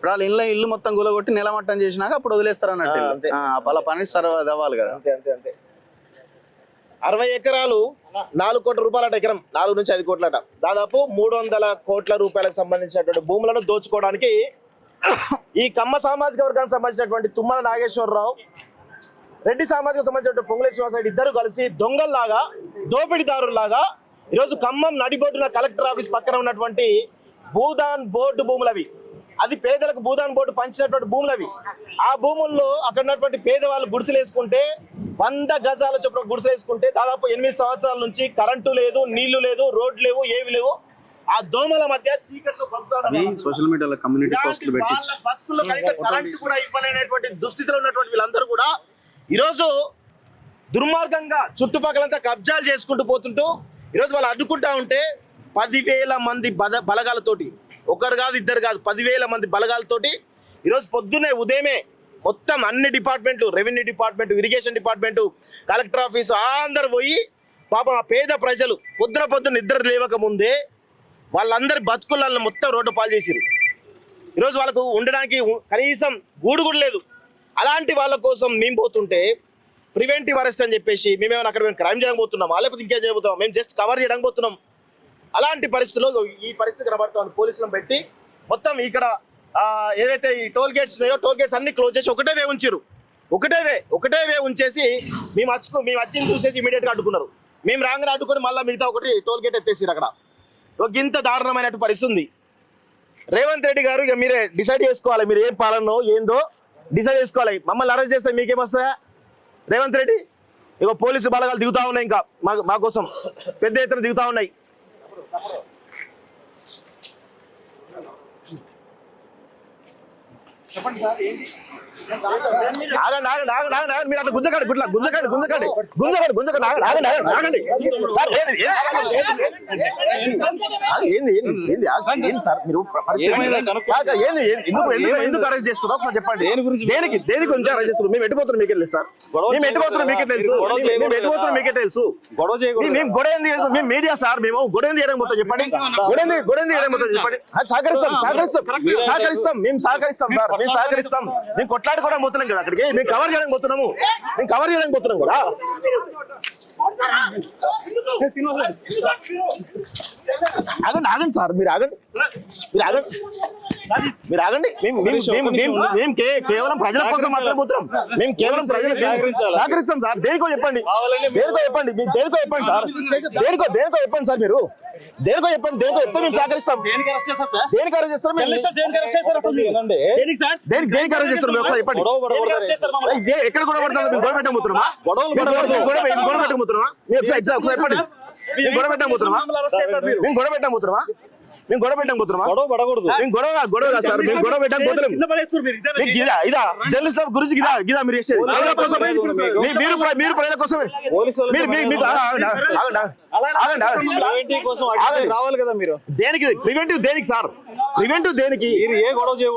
ఇప్పుడు వాళ్ళు ఇల్లు మొత్తం గులగొట్టి నెలమట్టం చేసినాక అప్పుడు వదిలేస్తారు అన్నట్టు. వాళ్ళ పని సర్వ్ అవ్వాలి కదా. అంతే 60 ఎకరాలు 4 కోట్ల రూపాయలట ఎకరం, 4 నుంచి 5 కోట్లట, దాదాపు 300 కోట్ల రూపాయలకు సంబంధించినటువంటి భూములను దోచుకోవడానికి ఈ కమ్మ సామాజిక వర్గానికి సంబంధించినటువంటి తుమ్మల నాగేశ్వరరావు, రెడ్డి సామాజిక సంబంధించినటువంటి పొంగులేటి శ్రీనివాసరెడ్డి ఇద్దరు కలిసి దొంగల్లాగా దోపిడీదారులాగా ఈరోజు ఖమ్మం నడిబొడ్డున కలెక్టర్ ఆఫీస్ పక్కన ఉన్నటువంటి భూదాన్ బోర్డు భూములవి, అది పేదలకు భూదాన్ బోర్డు పంచినటువంటి భూములవి. ఆ భూముల్లో అక్కడ ఉన్నటువంటి పేదవాళ్ళు గుడిసెలు వేసుకుంటే 100 గజాల చొప్పున గుడిసెలు వేసుకుంటే దాదాపు 8 సంవత్సరాల నుంచి కరెంటు లేదు, నీళ్లు లేదు, రోడ్లు లేవు, ఏవి లేవు. ఆ దోమల మధ్య చీకట్లో సోషల్ మీడియాలో కమ్యూనిటీ పోస్టులు పెట్టి బస్సుల్లో కనీసం కరెంటు కూడా ఇవ్వలేనటువంటి దుస్థితిలో ఉన్నటువంటి వీళ్ళందరూ కూడా ఈరోజు దుర్మార్గంగా చుట్టుపక్కలంతా కబ్జాలు చేసుకుంటూ పోతుంటూ ఈరోజు వాళ్ళు అడ్డుకుంటా ఉంటే 10,000 మంది బలగాలతోటి, ఒకరు కాదు ఇద్దరు కాదు, 10,000 మంది బలగాలతోటి ఈరోజు పొద్దున్నే ఉదయమే మొత్తం అన్ని డిపార్ట్మెంట్లు, revenue department, irrigation department, collector office అందరు పోయి పాపం ఆ పేద ప్రజలు పొద్దున నిద్ర లేవక ముందే వాళ్ళందరి బతుకులను మొత్తం రోడ్డు పాలు చేసిరు. ఈరోజు వాళ్ళకు ఉండడానికి కనీసం గూడు కూడా లేదు. అలాంటి వాళ్ళ కోసం మేము పోతుంటే ప్రివెంటివ్ అరెస్ట్ అని చెప్పేసి మేమేమైనా అక్కడ క్రైమ్ చేయడానికి పోతున్నాం, లేకపోతే ఇంకేం చేయబోతున్నాం, మేము జస్ట్ కవర్ చేయడానికి పోతున్నాం. అలాంటి పరిస్థితుల్లో ఈ పరిస్థితి కనబడుతుంది. పోలీసులను పెట్టి మొత్తం ఇక్కడ ఏదైతే ఈ టోల్ గేట్స్ ఉన్నాయో టోల్ గేట్స్ అన్ని క్లోజ్ చేసి ఒకటే వే ఉంచారు. ఒకటే వే ఉంచేసి మేము వచ్చింది చూసేసి ఇమీడియట్గా అడ్డుకున్నారు. మేము రాగానే అడ్డుకొని మళ్ళీ మిగతా ఒకటి టోల్ గేట్ ఎత్తేసారు. అక్కడ ఒక ఇంత దారుణమైనటువంటి పరిస్థితి ఉంది. రేవంత్ రెడ్డి గారు ఇక మీరే డిసైడ్ చేసుకోవాలి, మీరు ఏం పాలనో ఏందో డిసైడ్ చేసుకోవాలి. మమ్మల్ని అరెస్ట్ చేస్తే మీకేమొస్తాయా రేవంత్ రెడ్డి? ఇక పోలీసు బలగాలు దిగుతా ఉన్నాయి, ఇంకా మా కోసం పెద్ద ఎత్తున దిగుతా ఉన్నాయి. చెప్పండి సార్, మీరు అట్లా గుంజకండి సార్. మీరు ఎందుకు అరెస్ట్ చేస్తున్నారు ఒకసారి చెప్పండి. దేనికి గురించి అరెస్ట్ చేస్తున్నారు? మేము ఎట్టిపోతున్నాం మీకే తెలుసు సార్, మేము ఎట్టిపోతున్నాం మీకే తెలుసు, మీకే తెలుసు. మేము గొడవ ఏంది? మేము మీడియా సార్, మేము గొడవ ఏంది చేయడం మొత్తం చెప్పండి, గొడవ చేయడం మొత్తం చెప్పండి. సహకరిస్తాం మేము సహకరిస్తాం సార్, మేము సహకరిస్తాం. మేము కొట్లాడి కూడా పోతున్నాం కదా అక్కడికి, మేము కవర్ చేయడానికి పోతున్నాం కదా. ఆగండి సార్, మీరు ఆగండి. మేము కేవలం ప్రజల కోసం మాత్రమే పోతున్నాం. మేము కేవలం ప్రజలు సహకరిస్తాం సార్. దేనికో చెప్పండి సార్, దేనికో చెప్పండి సార్. మీరు దేనికో చెప్తే మేము సహకరిస్తాం. దేనికి అరెస్ట్ చేస్తారు? దేనికి అరెస్ట్ చేస్తారు ఒకసారి చెప్పండి. ఎక్కడ గొడవ పడతాం? మేము గొడవ పెట్టకపోతున్నామా? మేము గొడవ పెట్టకపోతున్నామా? సార్ మేము గొడవ పెట్టకపోతున్నాం. ఇదా జర్నలిస్ట్ గురించి గిదా మీరు చేసేది ప్రజల కోసమే, మీరు ప్రజల కోసమే. రావాలి కదా మీరు. దేనికి ప్రివెంటివ్? దేనికి సార్ ప్రివెంటివ్? దేనికి ఏం గొడవ ఏం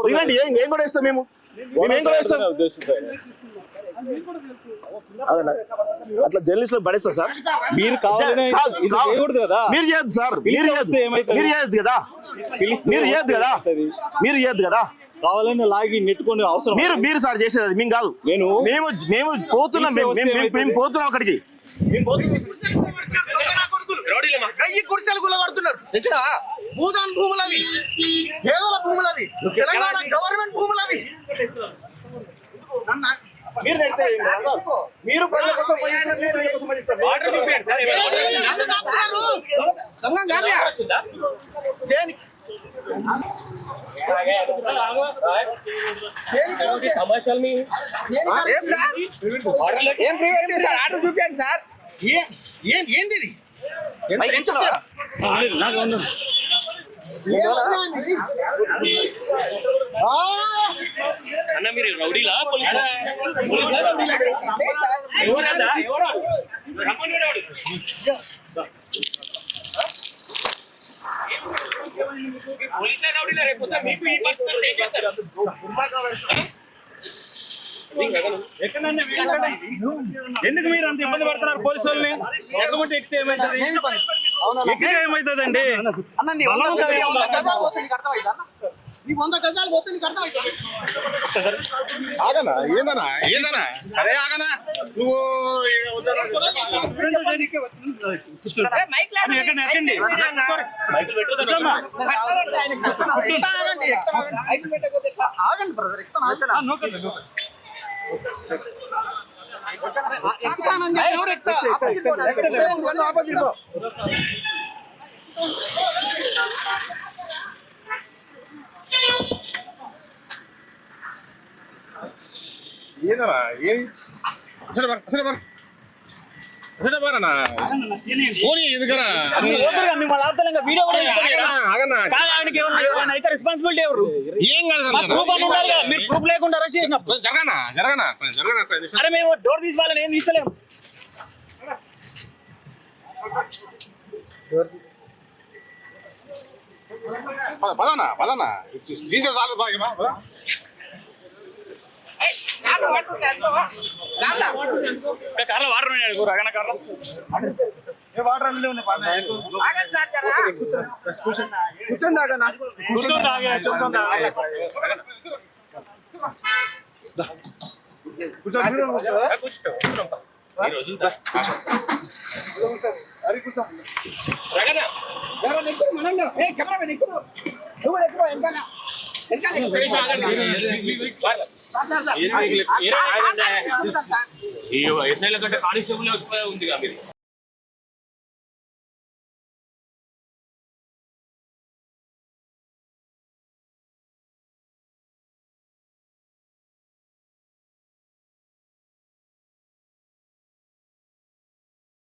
గొడవ ఇస్తాం? మేము ఏం గొడవ ఇస్తాం? అట్లా జర్నలిస్ట్ లో పడేస్తా సార్. మీరు మీరు చేయద్దు సార్, మీరు చేయద్దు కదా. కావాలని లాగి నెట్టుకొని అవసరం మీరు సార్ చేసేది, మేము కాదు. మేము పోతున్నాం, మేము పోతున్నాం అక్కడికి. గుడిసెలు గుల్లబడుతున్నారు. భూదాన్ భూములవి, పేదల భూములవి, తెలంగాణ గవర్నమెంట్ భూములవి. మీరు ప్రజల కోసం ఆర్డర్ చూపించండి సార్. ఏంది అన్న మీరు రౌడీలా పోలీసులా? పోలీసే రౌడీలా? రేపు మీకు ఈ పరిస్థితులు ఏం చేస్తారు? ఎందుకు మీరు అంత ఇబ్బంది పడుతున్నారు పోలీసు వాళ్ళని? ఎక్కమంటే ఎక్కితే ఏమవుతుంది? ఎక్కితే ఏమవుతుందండి? నీ 100 గజాలు పోతే నీకు అర్థం అవుతుంది. ఆగనా ఏందనా ఏందనా అరే ఆగనా నువ్వు ఆగండి బ్రదర్, ఆపోజిట్ ఏందనా ఏమి అసలు బారనా పోనీ ఎందుకరా వీడియో కూడా ఆగనా అయితే రెస్పాన్సిబిలిటీ ఎవరు? ఏం కాదు ప్రూఫ్ అని ఉండాలి కదా, మీరు ప్రూఫ్ లేకుండా అరెస్ట్ చేసినప్పుడు. జరగనా జరగనా జరగనా అరే మేము డోర్ తీసి వాళ్ళని ఏం తీసలేము. పదనా పదనా తీసే చాలు బాగా కార్లో వాటర్ ఉన్నాడు రగన కార్లో. కూర్చోండి ఆగనా. ఎస్ఐల కంటే కానిస్టేబుల్ ఉంది కదా.